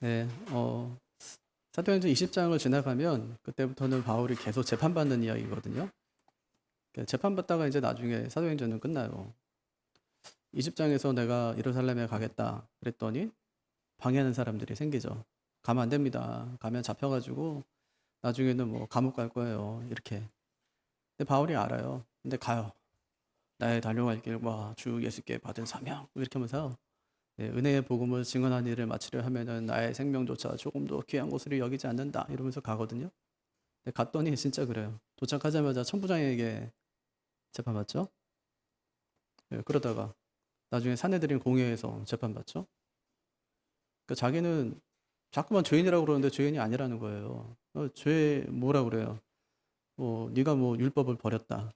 네, 사도행전 20장을 지나가면 그때부터는 바울이 계속 재판받는 이야기거든요. 재판받다가 이제 나중에 사도행전은 끝나요. 20장에서 내가 예루살렘에 가겠다 그랬더니 방해하는 사람들이 생기죠. 가면 안 됩니다. 가면 잡혀가지고 나중에는 뭐 감옥 갈 거예요. 이렇게. 근데 바울이 알아요. 근데 가요. 나의 달려갈 길과 주 예수께 받은 사명 이렇게 하면서 은혜의 복음을 증언한 일을 마치려 하면은 나의 생명조차 조금도 귀한 것으로 여기지 않는다 이러면서 가거든요. 근데 갔더니 진짜 그래요. 도착하자마자 천부장에게 재판받죠. 그러다가 나중에 사내들인 공회에서 재판받죠. 그러니까 자기는 자꾸만 죄인이라고 그러는데 죄인이 아니라는 거예요. 죄 뭐라 그래요? 뭐 네가 뭐 율법을 버렸다,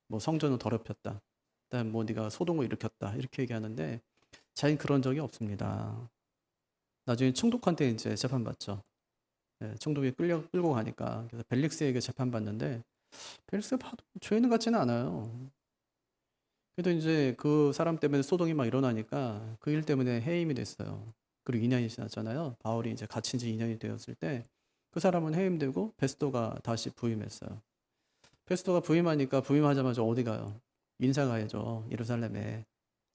뭐 성전을 더럽혔다, 그다음 뭐 네가 소동을 일으켰다 이렇게 얘기하는데 자기는 그런 적이 없습니다. 나중에 총독한테 이제 재판받죠. 총독이 끌고 가니까 그래서 벨릭스에게 재판받는데 벨릭스가 봐도 죄인 같지는 않아요. 그래도 이제 그 사람 때문에 소동이 막 일어나니까 그 일 때문에 해임이 됐어요. 그리고 2년이 지났잖아요. 바울이 이제 갇힌 지 2년이 되었을 때 그 사람은 해임되고 베스도가 다시 부임했어요. 베스도가 부임하니까 부임하자마자 어디 가요? 인사 가야죠. 예루살렘에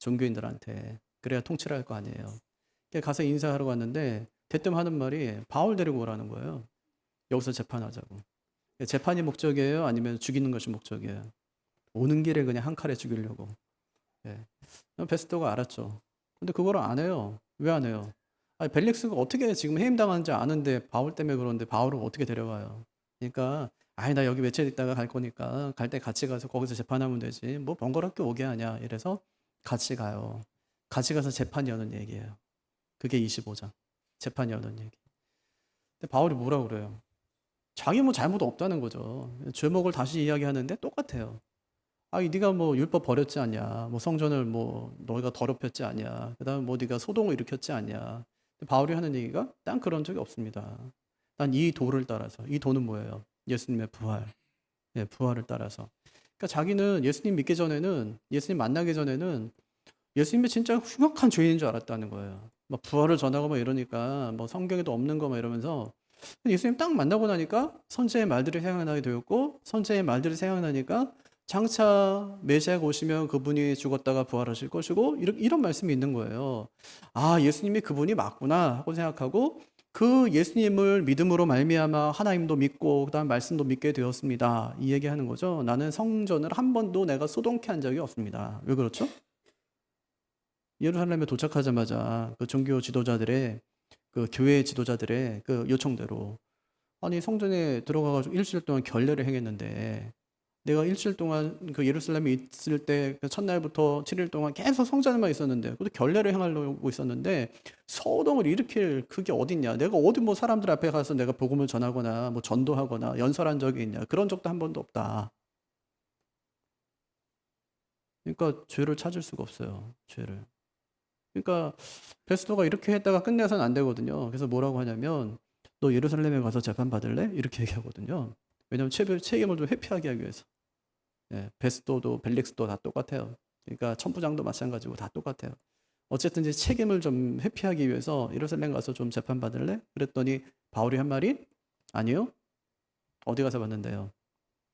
종교인들한테. 그래야 통치를 할 거 아니에요. 가서 인사하러 갔는데 대뜸 하는 말이 바울 데리고 오라는 거예요. 여기서 재판하자고. 재판이 목적이에요? 아니면 죽이는 것이 목적이에요? 오는 길에 그냥 한 칼에 죽이려고. 예. 베스터가 알았죠. 근데 그걸 안 해요. 왜 안 해요? 아니, 벨릭스가 어떻게 지금 해임당하는지 아는데 바울 때문에 그러는데 바울을 어떻게 데려가요? 그러니까 아니 나 여기 며칠 있다가 갈 거니까 갈 때 같이 가서 거기서 재판하면 되지. 뭐 번거롭게 오게 하냐. 이래서 같이 가요. 같이 가서 재판 여는 얘기예요. 그게 25장. 재판 여는 얘기. 근데 바울이 뭐라 그래요? 자기 뭐 잘못 없다는 거죠. 죄목을 다시 이야기하는데 똑같아요. 아니 네가 뭐 율법 버렸지 않냐? 뭐 성전을 뭐 너희가 더럽혔지 않냐? 그다음 뭐 네가 소동을 일으켰지 않냐? 바울이 하는 얘기가 딴 그런 적이 없습니다. 난 이 도를 따라서 이 도는 뭐예요? 예수님의 부활. 예, 부활을 따라서. 그러니까 자기는 예수님 믿기 전에는 예수님 만나기 전에는 예수님이 진짜 흉악한 죄인인 줄 알았다는 거예요. 막 부활을 전하고 막 이러니까 뭐 성경에도 없는 거 막 이러면서 예수님 딱 만나고 나니까 선지의 말들이 생각나게 되었고 선지의 말들이 생각나니까 장차 메시아가 오시면 그분이 죽었다가 부활하실 것이고 이런 말씀이 있는 거예요. 아, 예수님이 그분이 맞구나 하고 생각하고 그 예수님을 믿음으로 말미암아 하나님도 믿고 그다음 말씀도 믿게 되었습니다. 이 얘기하는 거죠. 나는 성전을 한 번도 내가 소동케 한 적이 없습니다. 왜 그렇죠? 예루살렘에 도착하자마자 그 종교 지도자들의 그 교회 지도자들의 그 요청대로 아니 성전에 들어가가지고 일주일 동안 결례를 행했는데 내가 일주일 동안 그 예루살렘에 있을 때그 첫날부터 7일 동안 계속 성전에만 있었는데 그것도 결례를 행하려고 있었는데 소동을 일으킬 그게 어딨냐? 내가 어디 뭐 사람들 앞에 가서 내가 복음을 전하거나 뭐 전도하거나 연설한 적이 있냐? 그런 적도 한 번도 없다. 그러니까 죄를 찾을 수가 없어요. 죄를. 그러니까 베스도가 이렇게 했다가 끝내서는 안 되거든요. 그래서 뭐라고 하냐면 너 예루살렘에 가서 재판 받을래? 이렇게 얘기하거든요. 왜냐하면 책임을 좀 회피하게 하기 위해서. 예, 베스도도 벨릭스도 다 똑같아요. 그러니까 천부장도 마찬가지고 다 똑같아요. 어쨌든 이제 책임을 좀 회피하기 위해서 예루살렘 가서 좀 재판 받을래? 그랬더니 바울이 한 말이 아니요. 어디 가서 받는데요?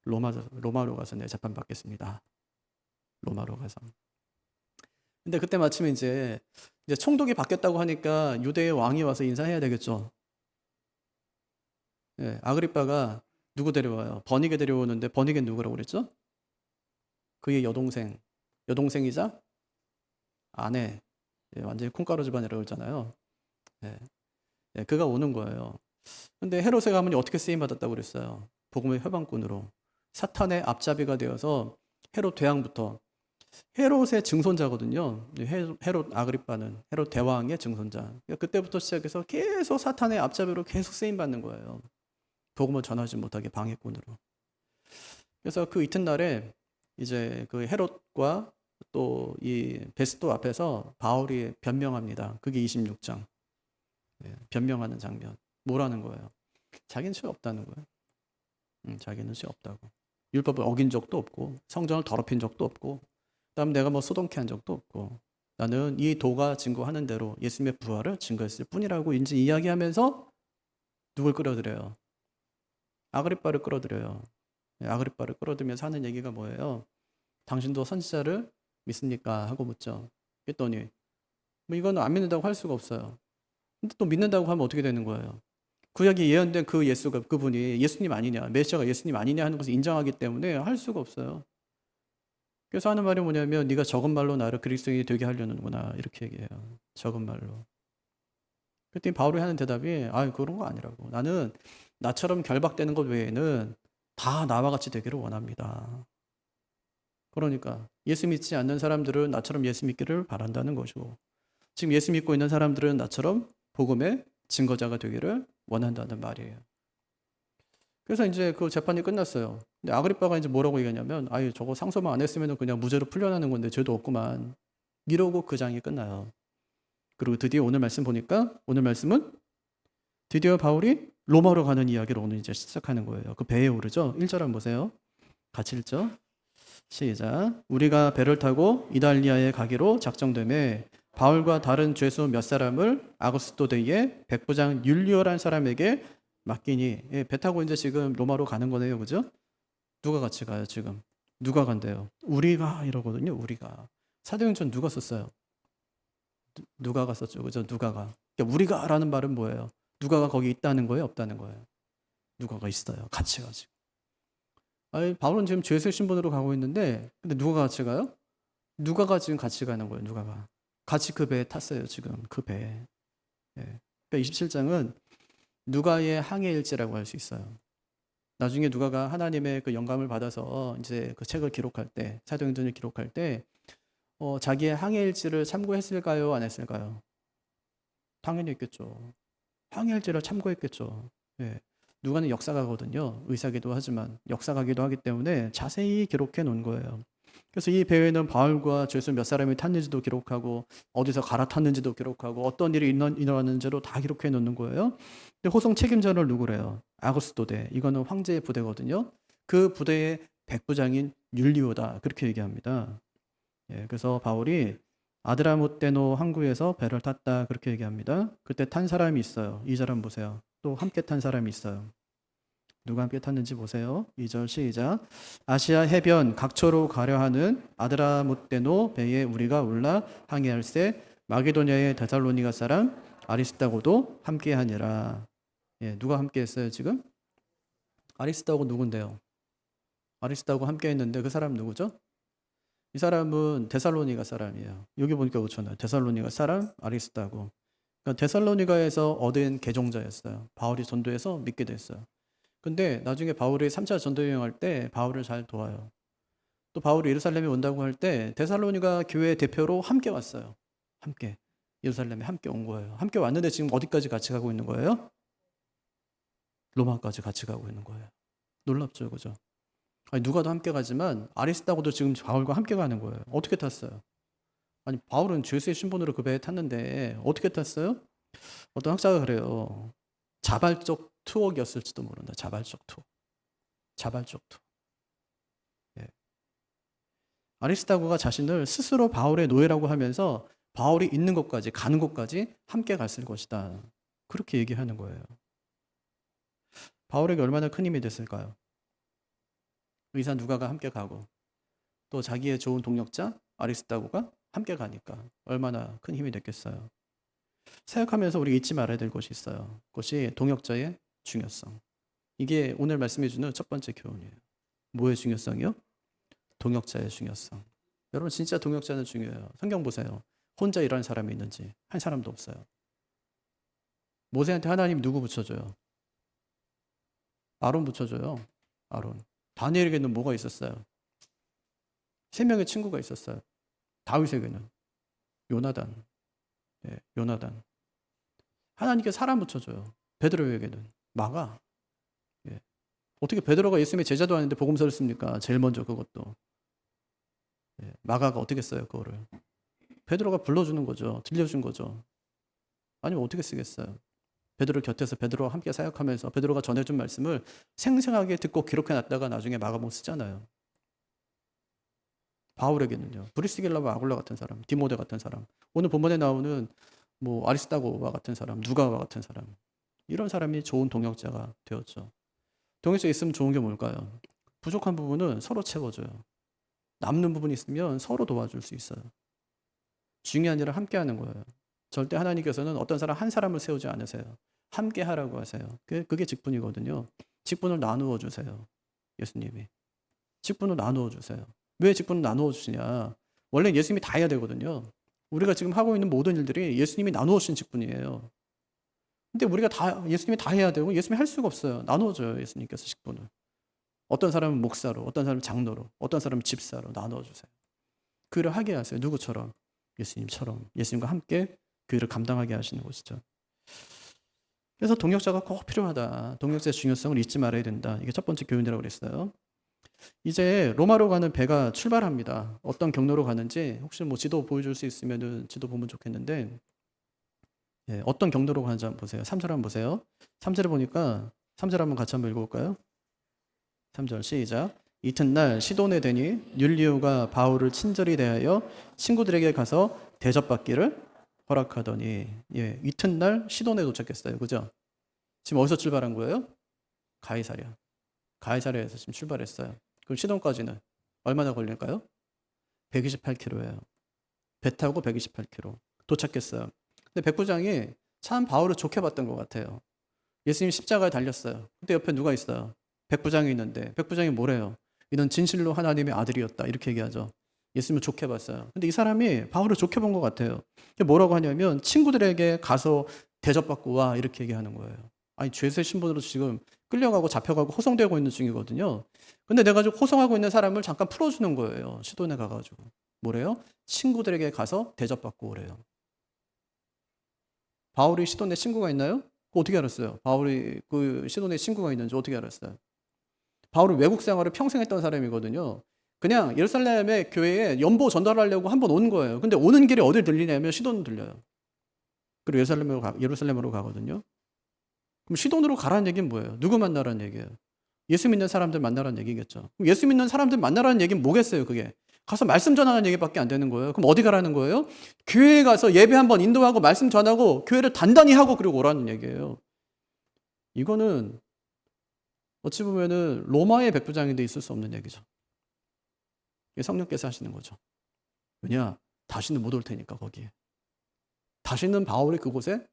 로마로 가서 내 재판 받겠습니다. 로마로 가서. 근데 그때 마침 이제 총독이 바뀌었다고 하니까 유대의 왕이 와서 인사해야 되겠죠. 예, 아그리빠가 누구 데려와요? 버니게 데려오는데 버니게 누구라고 그랬죠? 그의 여동생이자 아내. 예, 완전히 콩가루 집안이라고 그랬잖아요. 예, 예, 그가 오는 거예요. 근데 헤롯의 가문이 어떻게 쓰임 받았다고 그랬어요? 복음의 회방꾼으로 사탄의 앞잡이가 되어서 헤롯 대왕부터 헤롯의 증손자거든요. 헤롯 아그리빠는 헤롯 대왕의 증손자. 그러니까 그때부터 시작해서 계속 사탄의 앞잡이로 계속 쓰임 받는 거예요. 복음을 전하지 못하게 방해꾼으로. 그래서 그 이튿날에 이제 그 헤롯과 또 이 베스도 앞에서 바울이 변명합니다. 그게 26장. 변명하는 장면. 뭐라는 거예요? 자기는 죄 없다는 거예요. 자기는 죄 없다고. 율법을 어긴 적도 없고 성전을 더럽힌 적도 없고 그다음 내가 뭐 소동케 한 적도 없고 나는 이 도가 증거하는 대로 예수님의 부활을 증거했을 뿐이라고 이제 이야기하면서 누굴 끌어들여요? 아그리빠를 끌어들여요. 아그리빠를 끌어들면서 하는 얘기가 뭐예요? 당신도 선지자를 믿습니까? 하고 묻죠. 그랬더니 뭐 이거는 안 믿는다고 할 수가 없어요. 근데 또 믿는다고 하면 어떻게 되는 거예요? 구약에 예언된 그 예수가 그분이 예수님 아니냐, 메시아가 예수님 아니냐 하는 것을 인정하기 때문에 할 수가 없어요. 그래서 하는 말이 뭐냐면 네가 적은 말로 나를 그리스도인이 되게 하려는구나 이렇게 얘기해요. 적은 말로. 그랬더니 바울이 하는 대답이 그런 거 아니라고. 나는 나처럼 결박되는 것 외에는 다 나와 같이 되기를 원합니다. 그러니까 예수 믿지 않는 사람들은 나처럼 예수 믿기를 바란다는 것이고 지금 예수 믿고 있는 사람들은 나처럼 복음의 증거자가 되기를 원한다는 말이에요. 그래서 이제 그 재판이 끝났어요. 근데 아그리빠가 이제 뭐라고 얘기하냐면 저거 상소만 안 했으면 그냥 무죄로 풀려나는 건데 죄도 없구만. 이러고 그 장이 끝나요. 그리고 드디어 오늘 말씀 보니까 오늘 말씀은 드디어 바울이 로마로 가는 이야기를 오늘 이제 시작하는 거예요. 그 배에 오르죠. 1절 한번 보세요. 같이 읽죠. 시작. 우리가 배를 타고 이달리아에 가기로 작정되매 바울과 다른 죄수 몇 사람을 아구스토데의 백부장 율리오라는 사람에게 맡기니 배 타고 이제 지금 로마로 가는 거네요. 그죠? 누가 같이 가요, 지금? 누가 간대요? 우리가 이러거든요. 우리가. 사도행전 누가 썼어요? 누가가 썼죠. 그죠? 누가가. 그러니까 우리가라는 말은 뭐예요? 누가가 거기 있다는 거예요, 없다는 거예요? 누가가 있어요. 같이 가지. 바울은 지금 죄수의 신분으로 가고 있는데 근데 누가 같이 가요? 누가가 지금 같이 가는 거예요. 누가가. 같이 그 배에 탔어요. 지금 그 배에. 예. 그러니까 27장은 누가의 항해일지라고 할 수 있어요. 나중에 누가가 하나님의 그 영감을 받아서 이제 그 책을 기록할 때, 사도행전을 기록할 때, 자기의 항해일지를 참고했을까요? 안 했을까요? 당연히 했겠죠. 항해일지를 참고했겠죠. 예. 누가는 역사가거든요. 의사기도 하지만 역사가기도 하기 때문에 자세히 기록해 놓은 거예요. 그래서 이 배에는 바울과 죄수 몇 사람이 탔는지도 기록하고 어디서 갈아탔는지도 기록하고 어떤 일이 일어났는지도 다 기록해 놓는 거예요. 근데 호송 책임자를 누구래요? 아구스토데. 이거는 황제의 부대거든요. 그 부대의 백부장인 율리오다. 그렇게 얘기합니다. 예, 그래서 바울이 아드라무테노 항구에서 배를 탔다. 그렇게 얘기합니다. 그때 탄 사람이 있어요. 이 사람 보세요. 또 함께 탄 사람이 있어요. 누가 함께 탔는지 보세요. 2절 시작. 아시아 해변 각처로 가려 하는 아드라무테노 배에 우리가 올라 항해할세 마게도냐의 데살로니가 사람 아리스다고도 함께하니라. 예, 누가 함께했어요 지금? 아리스다고 누군데요? 아리스다고 함께했는데 그 사람 누구죠? 이 사람은 데살로니가 사람이에요. 여기 보니까 그렇잖아요. 데살로니가 사람 아리스다고. 그러니까 데살로니가에서 얻은 개종자였어요. 바울이 전도해서 믿게 됐어요. 근데 나중에 바울이 3차 전도 여행할 때 바울을 잘 도와요. 또 바울이 예루살렘에 온다고 할 때 데살로니가 교회 대표로 함께 왔어요. 함께. 예루살렘에 함께 온 거예요. 함께 왔는데 지금 어디까지 같이 가고 있는 거예요? 로마까지 같이 가고 있는 거예요. 놀랍죠, 그죠? 누가도 함께 가지만 아리스다고도 지금 바울과 함께 가는 거예요. 어떻게 탔어요? 바울은 죄수의 신분으로 그 배에 탔는데 어떻게 탔어요? 어떤 학자가 그래요. 자발적 투옥이었을지도 모른다. 자발적 투옥. 자발적 투옥. 예. 아리스다고가 자신을 스스로 바울의 노예라고 하면서 바울이 있는 곳까지 가는 곳까지 함께 갔을 것이다. 그렇게 얘기하는 거예요. 바울에게 얼마나 큰 힘이 됐을까요? 의사 누가가 함께 가고 또 자기의 좋은 동역자 아리스다고가 함께 가니까 얼마나 큰 힘이 됐겠어요. 생각하면서 우리 잊지 말아야 될 것이 있어요. 그것이 동역자의 중요성. 이게 오늘 말씀해 주는 첫 번째 교훈이에요. 뭐의 중요성이요? 동역자의 중요성. 여러분 진짜 동역자는 중요해요. 성경 보세요. 혼자 일하는 사람이 있는지 한 사람도 없어요. 모세한테 하나님 누구 붙여줘요? 아론 붙여줘요. 아론. 다니엘에게는 뭐가 있었어요? 3명의 친구가 있었어요. 다윗에게는 요나단. 예, 요나단. 하나님께 사람 붙여줘요. 베드로에게는 마가. 예. 어떻게 베드로가 예수님의 제자도 아닌데 복음서를 씁니까? 제일 먼저 그것도. 예. 마가가 어떻게 써요 그거를? 베드로가 불러주는 거죠. 들려준 거죠. 아니면 어떻게 쓰겠어요? 베드로 곁에서 베드로와 함께 사역하면서 베드로가 전해준 말씀을 생생하게 듣고 기록해놨다가 나중에 마가복음 쓰잖아요. 바울에게는요. 브리스길라와 아굴라 같은 사람, 디모데 같은 사람, 오늘 본문에 나오는 뭐 아리스다고와 같은 사람, 누가와 같은 사람, 이런 사람이 좋은 동역자가 되었죠. 동역자 있으면 좋은 게 뭘까요? 부족한 부분은 서로 채워줘요. 남는 부분이 있으면 서로 도와줄 수 있어요. 중요한 일을 함께 하는 거예요. 절대 하나님께서는 어떤 사람 한 사람을 세우지 않으세요. 함께 하라고 하세요. 그게 직분이거든요. 직분을 나누어 주세요. 예수님이. 직분을 나누어 주세요. 왜 직분을 나누어 주시냐? 원래 예수님이 다 해야 되거든요. 우리가 지금 하고 있는 모든 일들이 예수님이 나누어 주신 직분이에요. 근데 우리가 다 예수님이 다 해야 되고 예수님이 할 수가 없어요. 나누어 줘요. 예수님께서 직분을. 어떤 사람은 목사로, 어떤 사람은 장로로, 어떤 사람은 집사로 나누어 주세요. 그 일을 하게 하세요. 누구처럼? 예수님처럼. 예수님과 함께 그 일을 감당하게 하시는 것이죠. 그래서 동역자가 꼭 필요하다. 동역자의 중요성을 잊지 말아야 된다. 이게 첫 번째 교훈이라고 그랬어요. 이제 로마로 가는 배가 출발합니다. 어떤 경로로 가는지 혹시 뭐 지도 보여줄 수 있으면 지도 보면 좋겠는데, 예, 어떤 경로로 가는지 한번 보세요. 3절 한번 보세요. 3절에 보니까 3절 한번 같이 한번 읽어볼까요? 3절 시작. 이튿날 시돈에 되니 율리오가 바울을 친절히 대하여 친구들에게 가서 대접받기를 허락하더니, 예, 이튿날 시돈에 도착했어요. 그죠? 지금 어디서 출발한 거예요? 가이사랴. 가이사랴에서 지금 출발했어요. 그럼 시돈까지는 얼마나 걸릴까요? 128km예요. 배 타고 128km. 도착했어요. 근데 백부장이 참 바울을 좋게 봤던 것 같아요. 예수님 십자가에 달렸어요. 근데 옆에 누가 있어요? 백부장이 있는데 백부장이 뭐래요? 이는 진실로 하나님의 아들이었다. 이렇게 얘기하죠. 예수님을 좋게 봤어요. 근데 이 사람이 바울을 좋게 본 것 같아요. 뭐라고 하냐면 친구들에게 가서 대접받고 와 이렇게 얘기하는 거예요. 아니 죄수의 신분으로 지금 끌려가고 잡혀가고 호송되고 있는 중이거든요. 근데 내가 지금 호송하고 있는 사람을 잠깐 풀어주는 거예요. 시돈에 가가지고. 뭐래요? 친구들에게 가서 대접받고 오래요. 바울이 시돈에 친구가 있나요? 그거 어떻게 알았어요? 바울이 그 시돈에 친구가 있는지 어떻게 알았어요? 바울은 외국 생활을 평생 했던 사람이거든요. 그냥 예루살렘의 교회에 연보 전달하려고 한번 온 거예요. 근데 오는 길에 어딜 들리냐면 시돈 들려요. 그리고 예루살렘으로 가거든요. 그럼 시돈으로 가라는 얘기는 뭐예요? 누구 만나라는 얘기예요? 예수 믿는 사람들 만나라는 얘기겠죠. 그럼 예수 믿는 사람들 만나라는 얘기는 뭐겠어요, 그게? 가서 말씀 전하는 얘기밖에 안 되는 거예요. 그럼 어디 가라는 거예요? 교회에 가서 예배 한번 인도하고 말씀 전하고 교회를 단단히 하고 그리고 오라는 얘기예요. 이거는 어찌 보면은 로마의 백부장인데 있을 수 없는 얘기죠. 이게 성령께서 하시는 거죠. 왜냐? 다시는 못 올 테니까 거기에. 다시는 바울이 그곳에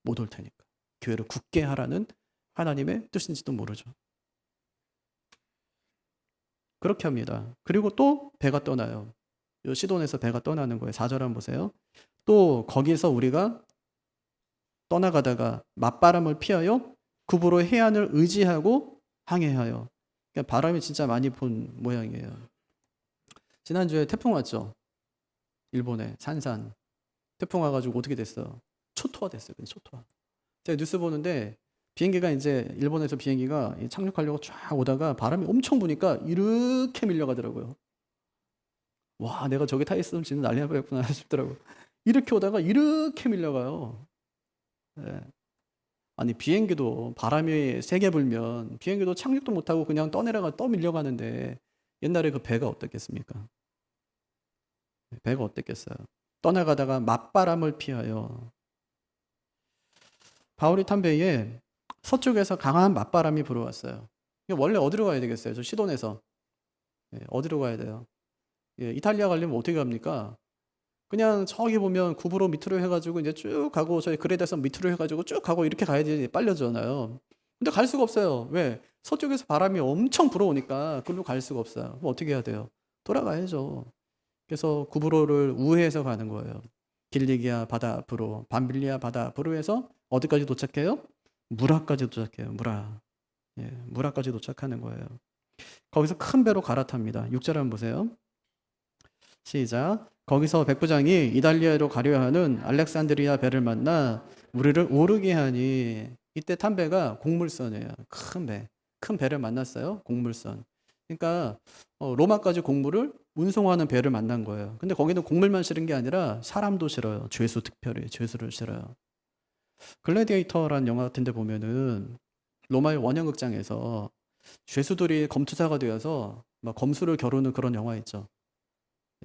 못 올 테니까. 교회를 굳게 하라는 하나님의 뜻인지도 모르죠. 그렇게 합니다. 그리고 또 배가 떠나요. 시돈에서 배가 떠나는 거예요. 4절 한번 보세요. 또 거기서 우리가 떠나가다가 맞바람을 피하여 구부로 해안을 의지하고 항해하여. 그러니까 바람이 진짜 많이 분 모양이에요. 지난주에 태풍 왔죠. 일본에 산산. 태풍 와가지고 어떻게 됐어요? 초토화 됐어요. 초토화. 제가 뉴스 보는데 비행기가 이제 일본에서 비행기가 착륙하려고 쫙 오다가 바람이 엄청 부니까 이렇게 밀려가더라고요. 와, 내가 저기 타 있으면 진짜 난리 날 뻔했구나 싶더라고요. 이렇게 오다가 이렇게 밀려가요. 네. 아니 비행기도 바람이 세게 불면 비행기도 착륙도 못하고 그냥 떠내려가 밀려가는데 옛날에 그 배가 어땠겠습니까? 배가 어땠겠어요? 떠나가다가 맞바람을 피하여. 바울이 탄 배에 서쪽에서 강한 맞바람이 불어왔어요. 원래 어디로 가야 되겠어요? 저 시돈에서. 어디로 가야 돼요? 이탈리아 가려면 어떻게 갑니까? 그냥 저기 보면 구부로 밑으로 해가지고 이제 쭉 가고 저희 그레데서 밑으로 해가지고 쭉 가고 이렇게 가야지 빨려잖아요. 근데 갈 수가 없어요. 왜? 서쪽에서 바람이 엄청 불어오니까 그걸로 갈 수가 없어요. 그럼 어떻게 해야 돼요? 돌아가야죠. 그래서 구브로를 우회해서 가는 거예요. 길리기아 바다 앞으로, 밤빌리아 바다 앞으로 해서 어디까지 도착해요? 무라까지 도착해요. 무라. 예, 무라까지 도착하는 거예요. 거기서 큰 배로 갈아탑니다. 6절 한번 보세요. 시작. 거기서 백부장이 이달리아로 가려 하는 알렉산드리아 배를 만나 우리를 오르게 하니, 이때 탄 배가 곡물선이에요. 큰 배를 만났어요. 곡물선. 그러니까 로마까지 곡물을 운송하는 배를 만난 거예요. 근데 거기는 곡물만 실은 게 아니라 사람도 실어요. 죄수 특별히 죄수를 실어요. 글래디에이터라는 영화 같은 데 보면은 로마의 원형극장에서 죄수들이 검투사가 되어서 막 검수를 겨루는 그런 영화 있죠.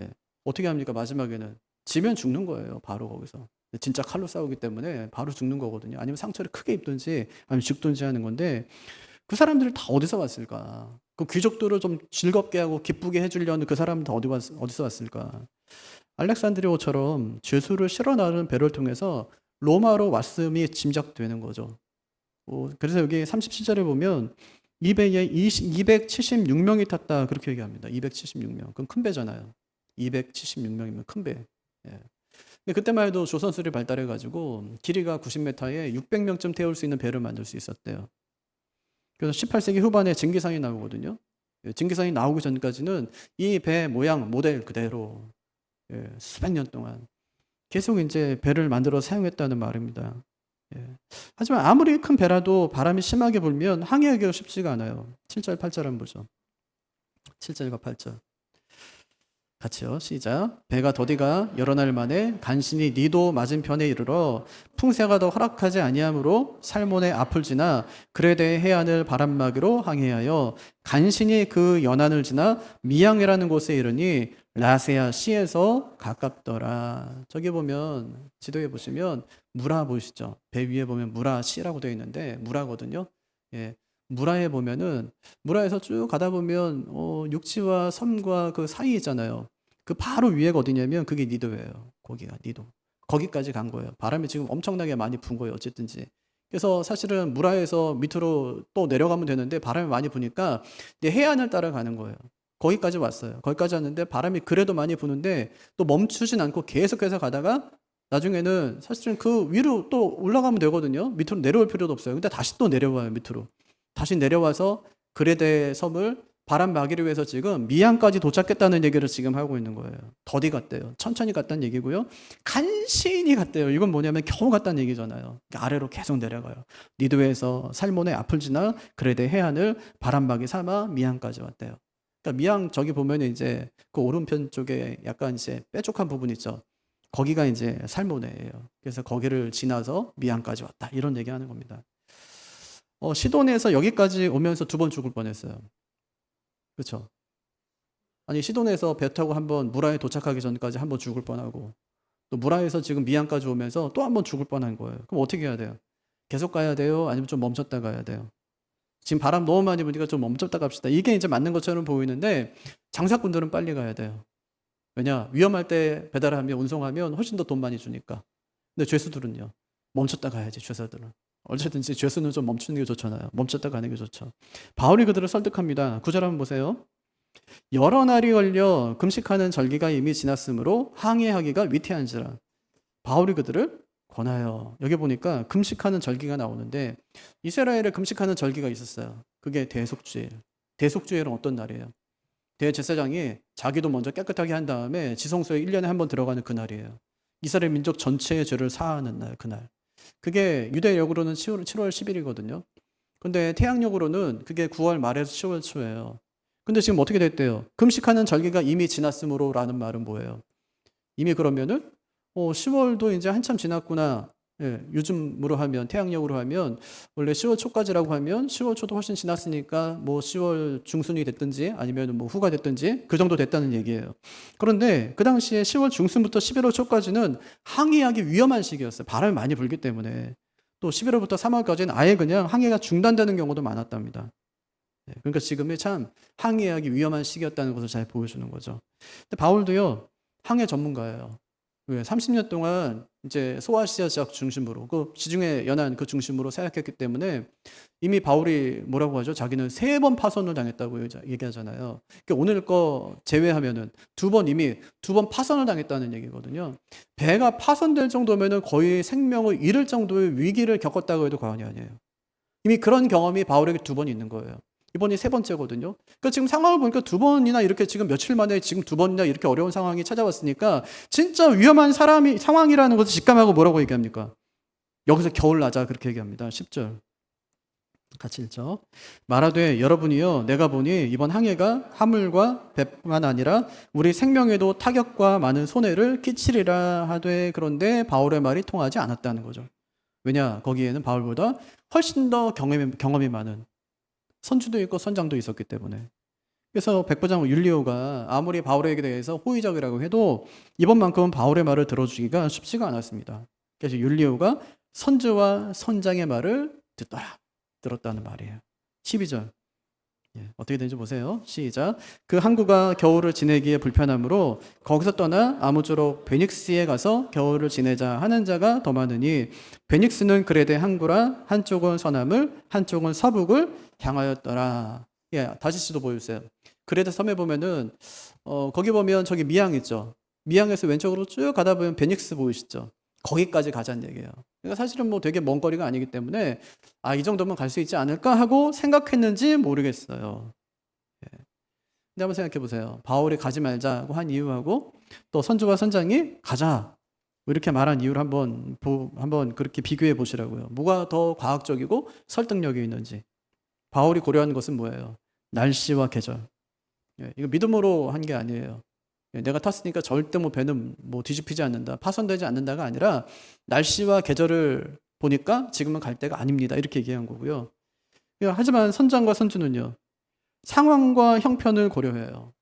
예. 어떻게 합니까? 마지막에는 지면 죽는 거예요. 바로 거기서. 진짜 칼로 싸우기 때문에 바로 죽는 거거든요. 아니면 상처를 크게 입든지 아니면 죽든지 하는 건데 그 사람들을 다 어디서 왔을까? 그 귀족들을 좀 즐겁게 하고 기쁘게 해주려는 그 사람은 다 어디서 왔을까? 알렉산드리오처럼 죄수를 실어 나르는 배를 통해서 로마로 왔음이 짐작되는 거죠. 그래서 여기 37절에 보면 이 배에 276명이 탔다 그렇게 얘기합니다. 276명. 그럼 큰 배잖아요. 276명이면 큰 배. 예. 근데 그때만 해도 조선술이 발달해가지고 길이가 90m에 600명쯤 태울 수 있는 배를 만들 수 있었대요. 그래서 18세기 후반에 증기상이 나오거든요. 예, 증기상이 나오기 전까지는 이 배 모양 모델 그대로 수백 년 동안 계속 이제 배를 만들어 사용했다는 말입니다. 예. 하지만 아무리 큰 배라도 바람이 심하게 불면 항해하기가 쉽지가 않아요. 7절, 8절 한번 보죠. 7절과 8절. 같이요. 시작. 배가 더디가 여러 날 만에 간신히 니도 맞은편에 이르러 풍세가 더 허락하지 아니하므로 살몬의 앞을 지나 그레데 해안을 바람막이로 항해하여 간신히 그 연안을 지나 미양이라는 곳에 이르니 라세아 시에서 가깝더라. 저기 보면 지도에 보시면 무라 보이시죠? 배 위에 보면 무라 시라고 되어 있는데 무라거든요. 예. 무라에 보면은 무라에서 쭉 가다 보면 육지와 섬과 그 사이 있잖아요. 그 바로 위에가 어디냐면 그게 니도예요. 거기가 니도. 거기까지 간 거예요. 바람이 지금 엄청나게 많이 분 거예요. 어쨌든지. 그래서 사실은 무라에서 밑으로 또 내려가면 되는데 바람이 많이 부니까 이제 해안을 따라가는 거예요. 거기까지 왔어요. 거기까지 왔는데 바람이 그래도 많이 부는데 또 멈추진 않고 계속해서 가다가 나중에는 사실은 그 위로 또 올라가면 되거든요. 밑으로 내려올 필요도 없어요. 근데 다시 또 내려와요. 밑으로. 다시 내려와서 그레데 섬을 바람 막이를 위해서 지금 미양까지 도착했다는 얘기를 지금 하고 있는 거예요. 더디 갔대요. 천천히 갔다는 얘기고요. 간신히 갔대요. 이건 뭐냐면 겨우 갔다는 얘기잖아요. 그러니까 아래로 계속 내려가요. 니도에서 살몬의 앞을 지나 그레데 해안을 바람 막이 삼아 미양까지 왔대요. 그러니까 미양 저기 보면 이제 그 오른편 쪽에 약간 이제 뾰족한 부분 있죠. 거기가 이제 살모네예요. 그래서 거기를 지나서 미양까지 왔다. 이런 얘기하는 겁니다. 시돈에서 여기까지 오면서 2번 죽을 뻔했어요. 그렇죠? 아니 시돈에서 배 타고 한번 무라에 도착하기 전까지 한번 죽을 뻔하고 또 무라에서 지금 미양까지 오면서 또 한번 죽을 뻔한 거예요. 그럼 어떻게 해야 돼요? 계속 가야 돼요? 아니면 좀 멈췄다 가야 돼요? 지금 바람 너무 많이 부니까 좀 멈췄다 갑시다. 이게 이제 맞는 것처럼 보이는데 장사꾼들은 빨리 가야 돼요. 왜냐? 위험할 때 배달하면 운송하면 훨씬 더 돈 많이 주니까. 근데 죄수들은요. 멈췄다 가야지 죄수들은. 어쨌든지 죄수는 좀 멈추는 게 좋잖아요. 멈췄다 가는 게 좋죠. 바울이 그들을 설득합니다. 9절 한번 보세요. 여러 날이 걸려 금식하는 절기가 이미 지났으므로 항해하기가 위태한지라. 바울이 그들을 권하여. 여기 보니까 금식하는 절기가 나오는데 이스라엘에 금식하는 절기가 있었어요. 그게 대속주일. 대속주일은 어떤 날이에요? 대제사장이 자기도 먼저 깨끗하게 한 다음에 지성소에 1년에 한 번 들어가는 그날이에요. 이스라엘 민족 전체의 죄를 사하는 날, 그날. 그게 유대력으로는 7월 10일이거든요. 근데 태양력으로는 그게 9월 말에서 10월 초예요. 근데 지금 어떻게 됐대요? 금식하는 절기가 이미 지났으므로 라는 말은 뭐예요? 이미 그러면은 10월도 이제 한참 지났구나. 예, 요즘으로 하면 태양력으로 하면 원래 10월 초까지라고 하면 10월 초도 훨씬 지났으니까 뭐 10월 중순이 됐든지 아니면 뭐 후가 됐든지 그 정도 됐다는 얘기예요. 그런데 그 당시에 10월 중순부터 11월 초까지는 항해하기 위험한 시기였어요. 바람이 많이 불기 때문에. 또 11월부터 3월까지는 아예 그냥 항해가 중단되는 경우도 많았답니다. 그러니까 지금이 참 항해하기 위험한 시기였다는 것을 잘 보여주는 거죠. 근데 바울도요, 항해 전문가예요. 왜? 30년 동안 이제 소아시아 지역 중심으로 그 지중해 연안 그 중심으로 사역했기 때문에 이미 바울이 뭐라고 하죠? 자기는 3번 파손을 당했다고 얘기하잖아요. 그러니까 오늘 거 제외하면은 이미 2번 파손을 당했다는 얘기거든요. 배가 파손될 정도면은 거의 생명을 잃을 정도의 위기를 겪었다고 해도 과언이 아니에요. 이미 그런 경험이 바울에게 2번 있는 거예요. 이번이 3번째거든요. 그러니까 지금 상황을 보니까 2번이나 이렇게 지금 며칠 만에 지금 2번이나 이렇게 어려운 상황이 찾아왔으니까 진짜 위험한 상황이라는 것을 직감하고 뭐라고 얘기합니까? 여기서 겨울 나자 그렇게 얘기합니다. 10절. 같이 읽죠. 말하되 여러분이요 내가 보니 이번 항해가 화물과 배뿐만 아니라 우리 생명에도 타격과 많은 손해를 끼치리라 하되 그런데 바울의 말이 통하지 않았다는 거죠. 왜냐? 거기에는 바울보다 훨씬 더 경험이 많은 선주도 있고 선장도 있었기 때문에. 그래서 백부장 율리오가 아무리 바울에게 대해서 호의적이라고 해도 이번만큼은 바울의 말을 들어주기가 쉽지가 않았습니다. 그래서 율리오가 선주와 선장의 말을 들었다는 말이에요. 12절. 어떻게 되는지 보세요. 시작. 그 항구가 겨울을 지내기에 불편하므로 거기서 떠나 아무쪼록 베닉스에 가서 겨울을 지내자 하는 자가 더 많으니 베닉스는 그레데 항구라 한쪽은 서남을 한쪽은 서북을 향하였더라. 다시 지도 보여주세요. 그레데 섬에 보면은 거기 보면 저기 미항 있죠. 미항에서 왼쪽으로 쭉 가다 보면 베닉스 보이시죠. 거기까지 가자는 얘기예요. 그러니까 사실은 뭐 되게 먼 거리가 아니기 때문에 이 정도면 갈 수 있지 않을까 하고 생각했는지 모르겠어요. 근데 한번 생각해 보세요. 바울이 가지 말자고 한 이유하고 또 선주와 선장이 가자 이렇게 말한 이유를 한번 그렇게 비교해 보시라고요. 뭐가 더 과학적이고 설득력이 있는지. 바울이 고려한 것은 뭐예요? 날씨와 계절. 이거 믿음으로 한 게 아니에요. 내가 탔으니까 절대 배는 뒤집히지 않는다, 파손되지 않는다가 아니라 날씨와 계절을 보니까 지금은 갈 때가 아닙니다. 이렇게 얘기한 거고요. 하지만 선장과 선주는요, 상황과 형편을 고려해요.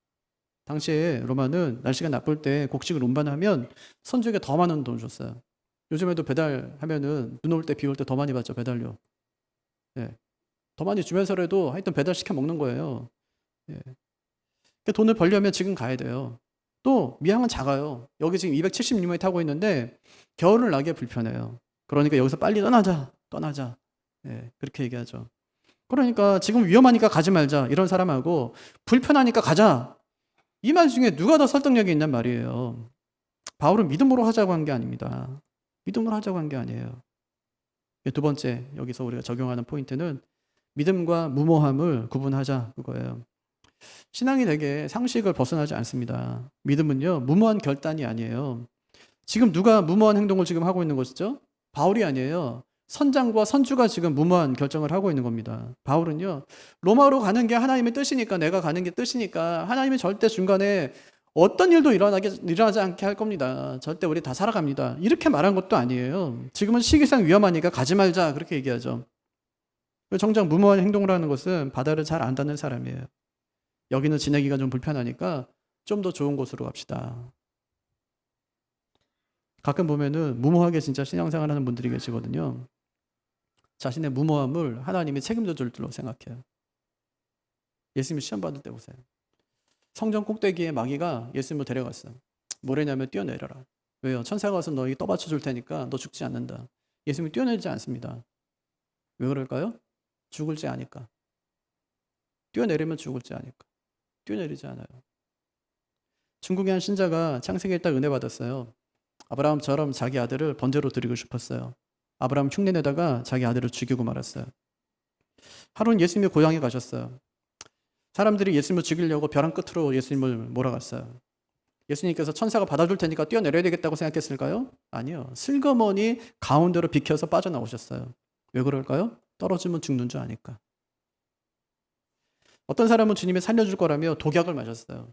당시에 로마는 날씨가 나쁠 때 곡식을 운반하면 선주에게 더 많은 돈을 줬어요. 요즘에도 배달하면은 눈 올 때, 비 올 때 더 많이 받죠, 배달료. 더 많이 주면서라도 하여튼 배달시켜 먹는 거예요. 돈을 벌려면 지금 가야 돼요. 또 미항은 작아요. 여기 지금 276명이 타고 있는데 겨울을 나기에 불편해요. 그러니까 여기서 빨리 떠나자. 그렇게 얘기하죠. 그러니까 지금 위험하니까 가지 말자 이런 사람하고 불편하니까 가자 이 말 중에 누가 더 설득력이 있냔 말이에요. 바울은 믿음으로 하자고 한 게 아닙니다. 믿음으로 하자고 한 게 아니에요. 두 번째 여기서 우리가 적용하는 포인트는 믿음과 무모함을 구분하자 그거예요. 신앙이 되게 상식을 벗어나지 않습니다. 믿음은요, 무모한 결단이 아니에요. 지금 누가 무모한 행동을 지금 하고 있는 것이죠? 바울이 아니에요. 선장과 선주가 지금 무모한 결정을 하고 있는 겁니다. 바울은요, 로마로 가는 게 하나님의 뜻이니까, 내가 가는 게 뜻이니까 하나님이 절대 중간에 어떤 일도 일어나지 않게 할 겁니다. 절대 우리 다 살아갑니다. 이렇게 말한 것도 아니에요. 지금은 시기상 위험하니까 가지 말자 그렇게 얘기하죠. 정작 무모한 행동을 하는 것은 바다를 잘 안다는 사람이에요. 여기는 지내기가 좀 불편하니까 좀 더 좋은 곳으로 갑시다. 가끔 보면은 무모하게 진짜 신앙생활 하는 분들이 계시거든요. 자신의 무모함을 하나님이 책임져 줄 줄로 생각해요. 예수님이 시험 받을 때 보세요. 성전 꼭대기에 마귀가 예수님을 데려갔어요. 뭐래냐면 뛰어내려라. 왜요? 천사가 와서 너희 떠받쳐 줄 테니까 너 죽지 않는다. 예수님이 뛰어내리지 않습니다. 왜 그럴까요? 죽을지 아니까. 뛰어내리면 죽을지 아니까. 뛰어내리지 않아요. 중국의 한 신자가 창세기 읽다 은혜 받았어요. 아브라함처럼 자기 아들을 번제로 드리고 싶었어요. 아브라함 흉내내다가 자기 아들을 죽이고 말았어요. 하루는 예수님이 고향에 가셨어요. 사람들이 예수님을 죽이려고 벼랑 끝으로 예수님을 몰아갔어요. 예수님께서 천사가 받아줄 테니까 뛰어내려야 되겠다고 생각했을까요? 아니요. 슬그머니 가운데로 비켜서 빠져나오셨어요. 왜 그럴까요? 떨어지면 죽는 줄 아니까. 어떤 사람은 주님이 살려줄 거라며 독약을 마셨어요.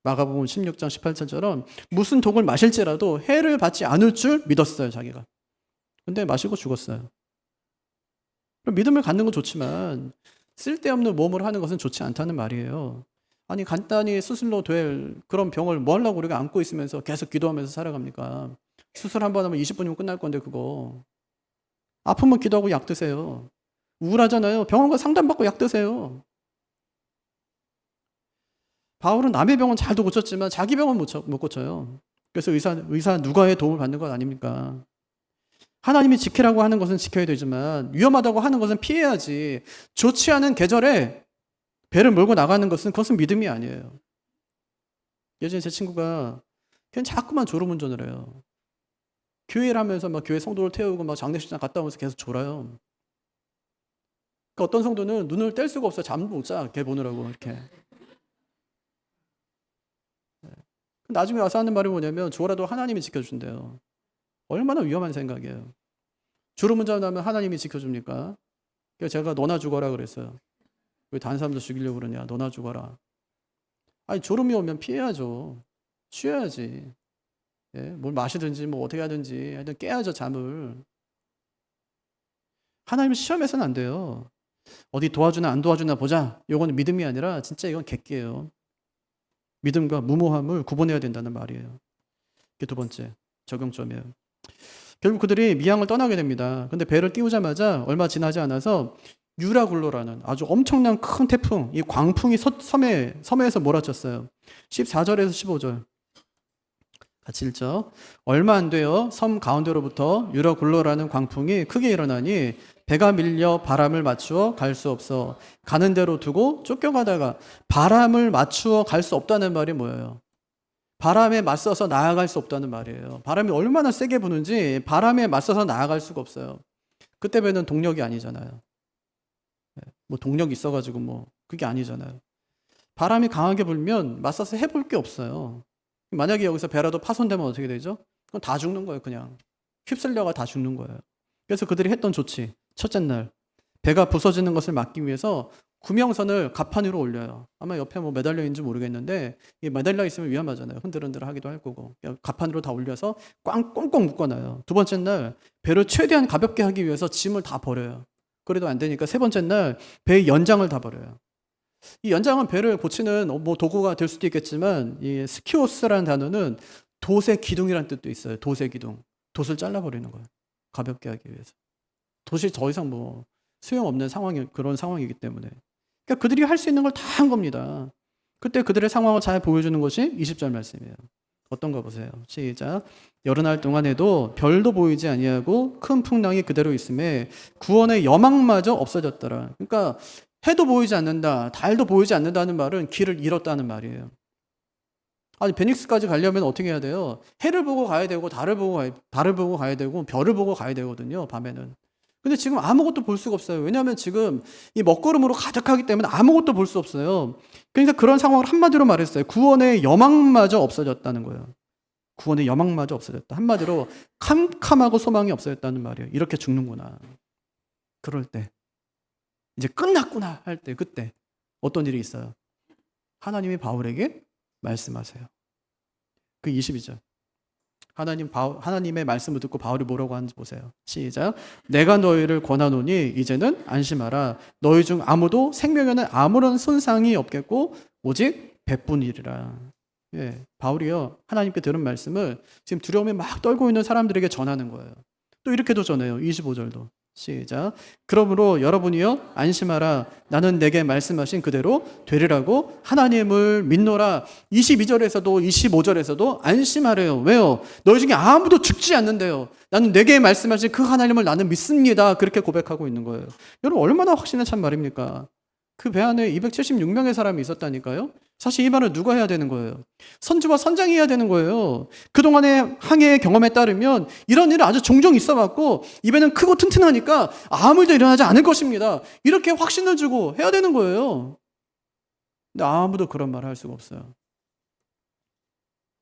마가복음 16장 18절처럼 무슨 독을 마실지라도 해를 받지 않을 줄 믿었어요, 자기가. 근데 마시고 죽었어요. 그럼 믿음을 갖는 건 좋지만 쓸데없는 모험을 하는 것은 좋지 않다는 말이에요. 아니 간단히 수술로 될 그런 병을 뭐 하려고 우리가 안고 있으면서 계속 기도하면서 살아갑니까? 수술 한 번 하면 20분이면 끝날 건데 그거. 아프면 기도하고 약 드세요. 우울하잖아요. 병원 가서 상담받고 약 드세요. 바울은 남의 병은 잘도 고쳤지만 자기 병은 못 고쳐요. 그래서 의사 누가의 도움을 받는 것 아닙니까? 하나님이 지키라고 하는 것은 지켜야 되지만 위험하다고 하는 것은 피해야지. 좋지 않은 계절에 배를 몰고 나가는 것은 그것은 믿음이 아니에요. 예전에 제 친구가 그냥 자꾸만 졸음운전을 해요. 교회를 하면서 막 교회 성도를 태우고 막 장례식장 갔다 오면서 계속 졸아요. 그러니까 어떤 성도는 눈을 뗄 수가 없어요. 잠도 못 자. 걔 보느라고 이렇게. 나중에 와서 하는 말이 뭐냐면 졸아도 하나님이 지켜준대요. 얼마나 위험한 생각이에요. 졸음운전하면 하나님이 지켜줍니까? 그래서 제가 너나 죽어라 그랬어요. 왜 다른 사람도 죽이려고 그러냐. 너나 죽어라. 아니 졸음이 오면 피해야죠. 쉬어야지. 뭘 마시든지 뭐 어떻게 하든지 하여튼 깨야죠 잠을. 하나님을 시험해서는 안 돼요. 어디 도와주나 안 도와주나 보자. 이건 믿음이 아니라 진짜 이건 객기예요. 믿음과 무모함을 구분해야 된다는 말이에요. 이게 두 번째 적용점이에요. 결국 그들이 미양을 떠나게 됩니다. 근데 배를 띄우자마자 얼마 지나지 않아서 유라굴로라는 아주 엄청난 큰 태풍, 이 광풍이 섬에서 몰아쳤어요. 14절에서 15절 같이 읽죠. 얼마 안 돼요. 섬 가운데로부터 유라굴로라는 광풍이 크게 일어나니 배가 밀려 바람을 맞추어 갈 수 없어 가는 대로 두고 쫓겨가다가 바람을 맞추어 갈 수 없다는 말이 뭐예요? 바람에 맞서서 나아갈 수 없다는 말이에요. 바람이 얼마나 세게 부는지 바람에 맞서서 나아갈 수가 없어요. 그때 배는 동력이 아니잖아요. 뭐 동력이 있어가지고 뭐 그게 아니잖아요. 바람이 강하게 불면 맞서서 해볼 게 없어요. 만약에 여기서 배라도 파손되면 어떻게 되죠? 그건 다 죽는 거예요. 그냥 휩쓸려가 다 죽는 거예요. 그래서 그들이 했던 조치, 첫째 날 배가 부서지는 것을 막기 위해서 구명선을 갑판 위로 올려요. 아마 옆에 뭐 매달려 있는지 모르겠는데 이 매달려 있으면 위험하잖아요. 흔들흔들 하기도 할 거고. 갑판 위로 다 올려서 꽁꽁 묶어놔요. 두 번째 날 배를 최대한 가볍게 하기 위해서 짐을 다 버려요. 그래도 안 되니까 세 번째 날 배의 연장을 다 버려요. 이 연장은 배를 고치는 뭐 도구가 될 수도 있겠지만 이 스키오스라는 단어는 돛의 기둥이라는 뜻도 있어요. 돛의 기둥. 돛을 잘라버리는 거예요. 가볍게 하기 위해서. 돛이 더 이상 뭐 소용없는 그런 상황이기 때문에. 그러니까 그들이 할 수 있는 걸 다 한 겁니다. 그때 그들의 상황을 잘 보여주는 것이 20절 말씀이에요. 어떤가 보세요. 시작. 여러 날 동안에도 별도 보이지 아니하고 큰 풍랑이 그대로 있음에 구원의 여망마저 없어졌더라. 그러니까 해도 보이지 않는다, 달도 보이지 않는다는 말은 길을 잃었다는 말이에요. 아니 베닉스까지 가려면 어떻게 해야 돼요? 해를 보고 가야 되고 달을 보고 가야 되고 별을 보고 가야 되거든요. 밤에는. 근데 지금 아무것도 볼 수가 없어요. 왜냐하면 지금 이 먹구름으로 가득하기 때문에 아무것도 볼 수 없어요. 그러니까 그런 상황을 한마디로 말했어요. 구원의 여망마저 없어졌다는 거예요. 구원의 여망마저 없어졌다. 한마디로 캄캄하고 소망이 없어졌다는 말이에요. 이렇게 죽는구나. 그럴 때 이제 끝났구나 할 때 그때 어떤 일이 있어요? 하나님이 바울에게 말씀하세요. 그 22절. 하나님의 말씀을 듣고 바울이 뭐라고 하는지 보세요. 시작. 내가 너희를 권하노니 이제는 안심하라. 너희 중 아무도 생명에는 아무런 손상이 없겠고 오직 배뿐이리라. 예, 바울이요 하나님께 들은 말씀을 지금 두려움에 막 떨고 있는 사람들에게 전하는 거예요. 또 이렇게도 전해요. 25절도. 시작. 그러므로 여러분이요 안심하라. 나는 내게 말씀하신 그대로 되리라고 하나님을 믿노라. 22절에서도 25절에서도 안심하래요. 왜요? 너희 중에 아무도 죽지 않는데요. 나는 내게 말씀하신 그 하나님을 나는 믿습니다. 그렇게 고백하고 있는 거예요. 여러분 얼마나 확신에 찬 말입니까? 그 배 안에 276명의 사람이 있었다니까요. 사실 이 말은 누가 해야 되는 거예요? 선주와 선장이 해야 되는 거예요. 그동안의 항해의 경험에 따르면 이런 일은 아주 종종 있어 왔고 이 배는 크고 튼튼하니까 아무 일도 일어나지 않을 것입니다. 이렇게 확신을 주고 해야 되는 거예요. 근데 아무도 그런 말을 할 수가 없어요.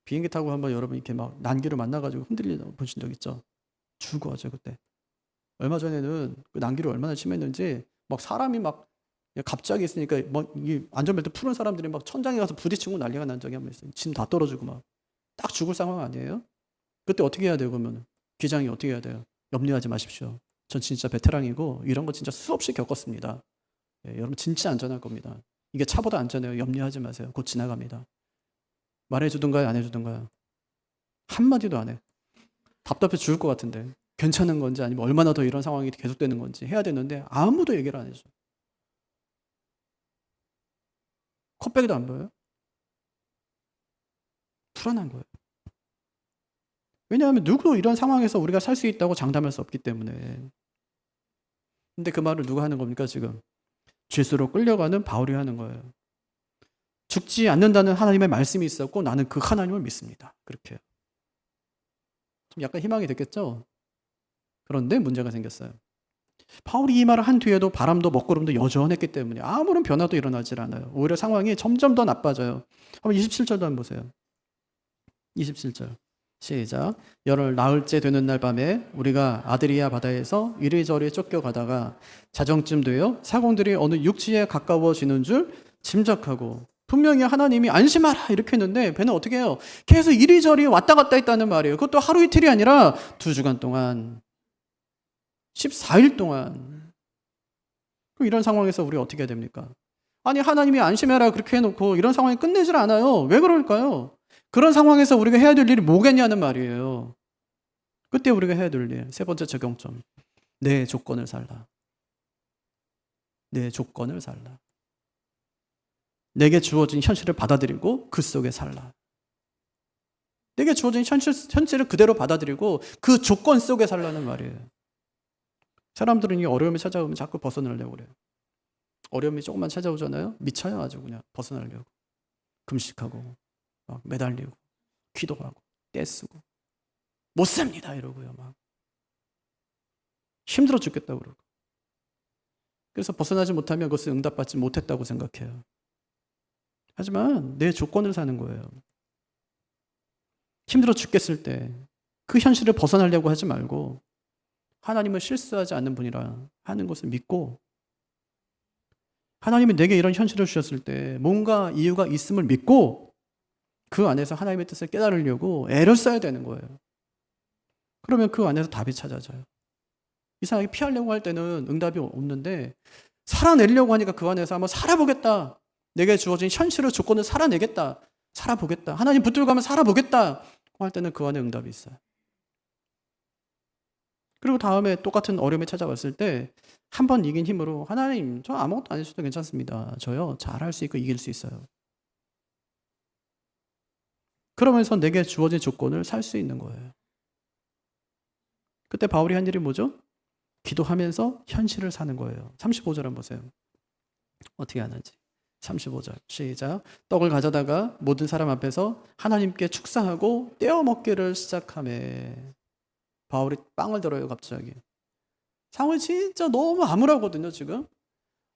비행기 타고 한번 여러분 이렇게 막 난기를 만나가지고 흔들리다 보신 적 있죠? 죽어죠 그때. 얼마 전에는 그 난기를 얼마나 심했는지 막 사람이 막 갑자기 있으니까 뭐 이 안전벨트 푸른 사람들이 막 천장에 가서 부딪히고 난리가 난 적이 한 번 있어요. 짐 다 떨어지고 막 딱 죽을 상황 아니에요? 그때 어떻게 해야 돼요? 그러면 기장이 어떻게 해야 돼요? 염려하지 마십시오. 전 진짜 베테랑이고 이런 거 진짜 수없이 겪었습니다. 예, 여러분 진짜 안전할 겁니다. 이게 차보다 안전해요. 염려하지 마세요. 곧 지나갑니다. 말해주든가요? 안 해주든가요? 한마디도 안 해. 답답해 죽을 것 같은데 괜찮은 건지 아니면 얼마나 더 이런 상황이 계속되는 건지 해야 되는데 아무도 얘기를 안 해줘. 컵백도 안 보여요? 불안한 거예요. 왜냐하면 누구도 이런 상황에서 우리가 살 수 있다고 장담할 수 없기 때문에. 근데 그 말을 누가 하는 겁니까 지금? 죄수로 끌려가는 바울이 하는 거예요. 죽지 않는다는 하나님의 말씀이 있었고 나는 그 하나님을 믿습니다. 그렇게. 좀 약간 희망이 됐겠죠? 그런데 문제가 생겼어요. 바울이 이 말을 한 뒤에도 바람도 먹구름도 여전했기 때문에 아무런 변화도 일어나질 않아요. 오히려 상황이 점점 더 나빠져요. 한번 27절도 한번 보세요. 27절 시작. 열흘 나흘째 되는 날 밤에 우리가 아드리아 바다에서 이리저리 쫓겨가다가 자정쯤 되어 사공들이 어느 육지에 가까워지는 줄 짐작하고 분명히 하나님이 안심하라 이렇게 했는데 배는 어떻게 해요? 계속 이리저리 왔다 갔다 했다는 말이에요. 그것도 하루 이틀이 아니라 2주간 동안 14일 동안 그럼 이런 상황에서 우리가 어떻게 해야 됩니까? 아니 하나님이 안심해라 그렇게 해놓고 이런 상황이 끝내질 않아요. 왜 그럴까요? 그런 상황에서 우리가 해야 될 일이 뭐겠냐는 말이에요. 그때 우리가 해야 될 일, 세 번째 적용점. 내 조건을 살라. 내 조건을 살라. 내게 주어진 현실을 받아들이고 그 속에 살라. 내게 주어진 현실을 그대로 받아들이고 그 조건 속에 살라는 말이에요. 사람들은 이 어려움이 찾아오면 자꾸 벗어나려고 그래요. 어려움이 조금만 찾아오잖아요. 미쳐요 아주 그냥 벗어나려고. 금식하고 막 매달리고 기도하고 떼쓰고 못 삽니다 이러고요. 막 힘들어 죽겠다 그러고. 그래서 벗어나지 못하면 그것을 응답받지 못했다고 생각해요. 하지만 내 조건을 사는 거예요. 힘들어 죽겠을 때 그 현실을 벗어나려고 하지 말고 하나님은 실수하지 않는 분이라 하는 것을 믿고 하나님이 내게 이런 현실을 주셨을 때 뭔가 이유가 있음을 믿고 그 안에서 하나님의 뜻을 깨달으려고 애를 써야 되는 거예요. 그러면 그 안에서 답이 찾아져요. 이상하게 피하려고 할 때는 응답이 없는데 살아내려고 하니까 그 안에서 한번 살아보겠다. 내게 주어진 현실의 조건을 살아내겠다. 살아보겠다. 하나님 붙들고 가면 살아보겠다. 할 때는 그 안에 응답이 있어요. 그리고 다음에 똑같은 어려움이 찾아왔을 때 한 번 이긴 힘으로 하나님 저 아무것도 안 해줘도 괜찮습니다. 저요 잘할 수 있고 이길 수 있어요. 그러면서 내게 주어진 조건을 살 수 있는 거예요. 그때 바울이 한 일이 뭐죠? 기도하면서 현실을 사는 거예요. 35절 한번 보세요. 어떻게 하는지. 35절 시작. 떡을 가져다가 모든 사람 앞에서 하나님께 축사하고 떼어 먹기를 시작하며 바울이 빵을 들어요 갑자기. 상황이 진짜 너무 암울하거든요 지금.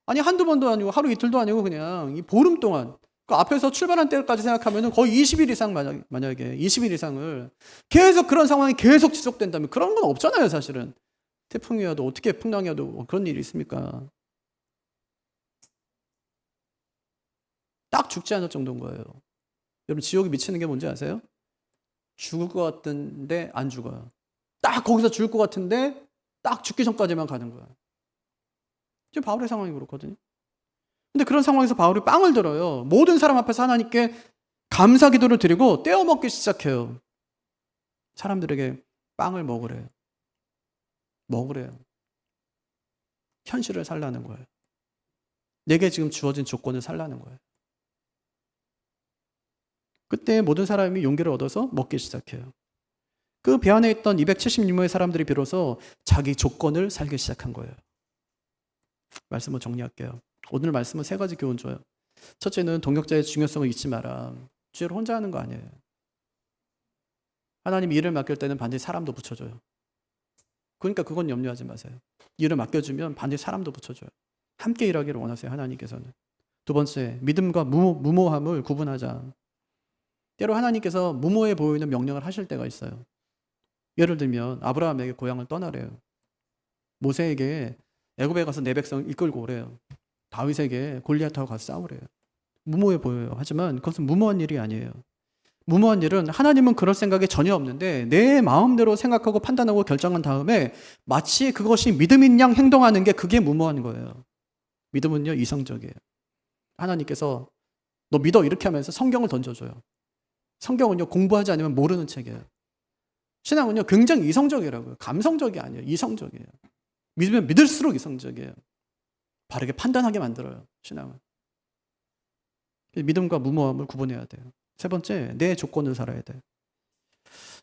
아니 한두 번도 아니고 하루 이틀도 아니고 그냥 이 보름 동안 그 앞에서 출발한 때까지 생각하면 거의 20일 이상 만약에 20일 이상을 계속 그런 상황이 계속 지속된다면 그런 건 없잖아요 사실은. 태풍이 와도 어떻게 풍랑이 와도 그런 일이 있습니까? 딱 죽지 않을 정도인 거예요. 여러분 지옥이 미치는 게 뭔지 아세요? 죽을 것 같은데 안 죽어요. 딱 거기서 죽을 것 같은데 딱 죽기 전까지만 가는 거야. 지금 바울의 상황이 그렇거든요. 근데 그런 상황에서 바울이 빵을 들어요. 모든 사람 앞에서 하나님께 감사 기도를 드리고 떼어 먹기 시작해요. 사람들에게 빵을 먹으래요. 먹으래요. 현실을 살라는 거예요. 내게 지금 주어진 조건을 살라는 거예요. 그때 모든 사람이 용기를 얻어서 먹기 시작해요. 그 배 안에 있던 276명의 사람들이 비로소 자기 조건을 살기 시작한 거예요. 말씀을 정리할게요. 오늘 말씀은 세 가지 교훈 줘요. 첫째는 동역자의 중요성을 잊지 마라. 주를 혼자 하는 거 아니에요. 하나님이 일을 맡길 때는 반드시 사람도 붙여줘요. 그러니까 그건 염려하지 마세요. 일을 맡겨주면 반드시 사람도 붙여줘요. 함께 일하기를 원하세요. 하나님께서는. 두 번째, 믿음과 무모함을 구분하자. 때로 하나님께서 무모해 보이는 명령을 하실 때가 있어요. 예를 들면 아브라함에게 고향을 떠나래요. 모세에게 애굽에 가서 내 백성을 이끌고 오래요. 다윗에게 골리앗하고 가서 싸우래요. 무모해 보여요. 하지만 그것은 무모한 일이 아니에요. 무모한 일은 하나님은 그럴 생각이 전혀 없는데 내 마음대로 생각하고 판단하고 결정한 다음에 마치 그것이 믿음인 양 행동하는 게 그게 무모한 거예요. 믿음은요 이성적이에요. 하나님께서 너 믿어 이렇게 하면서 성경을 던져줘요. 성경은요 공부하지 않으면 모르는 책이에요. 신앙은요 굉장히 이성적이라고요. 감성적이 아니에요. 이성적이에요. 믿으면 믿을수록 이성적이에요. 바르게 판단하게 만들어요. 신앙은. 믿음과 무모함을 구분해야 돼요. 세 번째, 내 조건을 살아야 돼요.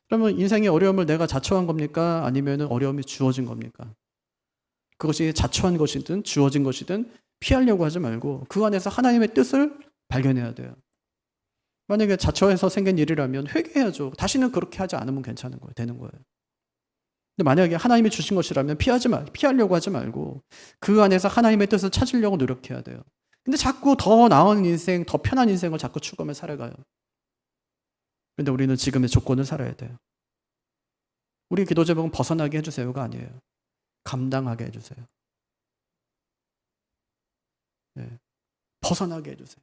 그러면 인생의 어려움을 내가 자초한 겁니까? 아니면 어려움이 주어진 겁니까? 그것이 자초한 것이든 주어진 것이든 피하려고 하지 말고 그 안에서 하나님의 뜻을 발견해야 돼요. 만약에 자초해서 생긴 일이라면 회개해야죠. 다시는 그렇게 하지 않으면 괜찮은 거예요. 되는 거예요. 근데 만약에 하나님이 주신 것이라면 피하려고 하지 말고 그 안에서 하나님의 뜻을 찾으려고 노력해야 돼요. 근데 자꾸 더 나은 인생, 더 편한 인생을 자꾸 추구하며 살아가요. 그런데 우리는 지금의 조건을 살아야 돼요. 우리 기도 제목은 벗어나게 해주세요가 아니에요. 감당하게 해주세요. 네. 벗어나게 해주세요.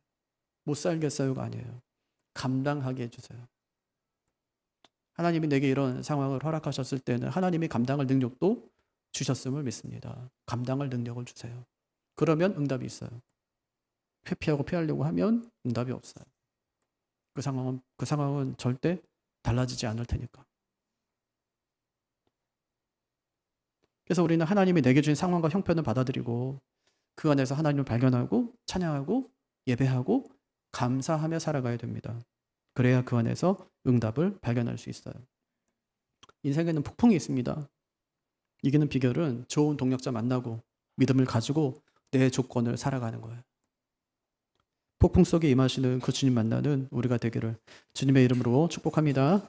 못 살겠어요가 아니에요. 감당하게 해주세요. 하나님이 내게 이런 상황을 허락하셨을 때는 하나님이 감당할 능력도 주셨음을 믿습니다. 감당할 능력을 주세요. 그러면 응답이 있어요. 회피하고 피하려고 하면 응답이 없어요. 그 상황은 절대 달라지지 않을 테니까. 그래서 우리는 하나님이 내게 주신 상황과 형편을 받아들이고 그 안에서 하나님을 발견하고 찬양하고 예배하고 감사하며 살아가야 됩니다. 그래야 그 안에서 응답을 발견할 수 있어요. 인생에는 폭풍이 있습니다. 이기는 비결은 좋은 동력자 만나고 믿음을 가지고 내 조건을 살아가는 거예요. 폭풍 속에 임하시는 그 주님 만나는 우리가 되기를 주님의 이름으로 축복합니다.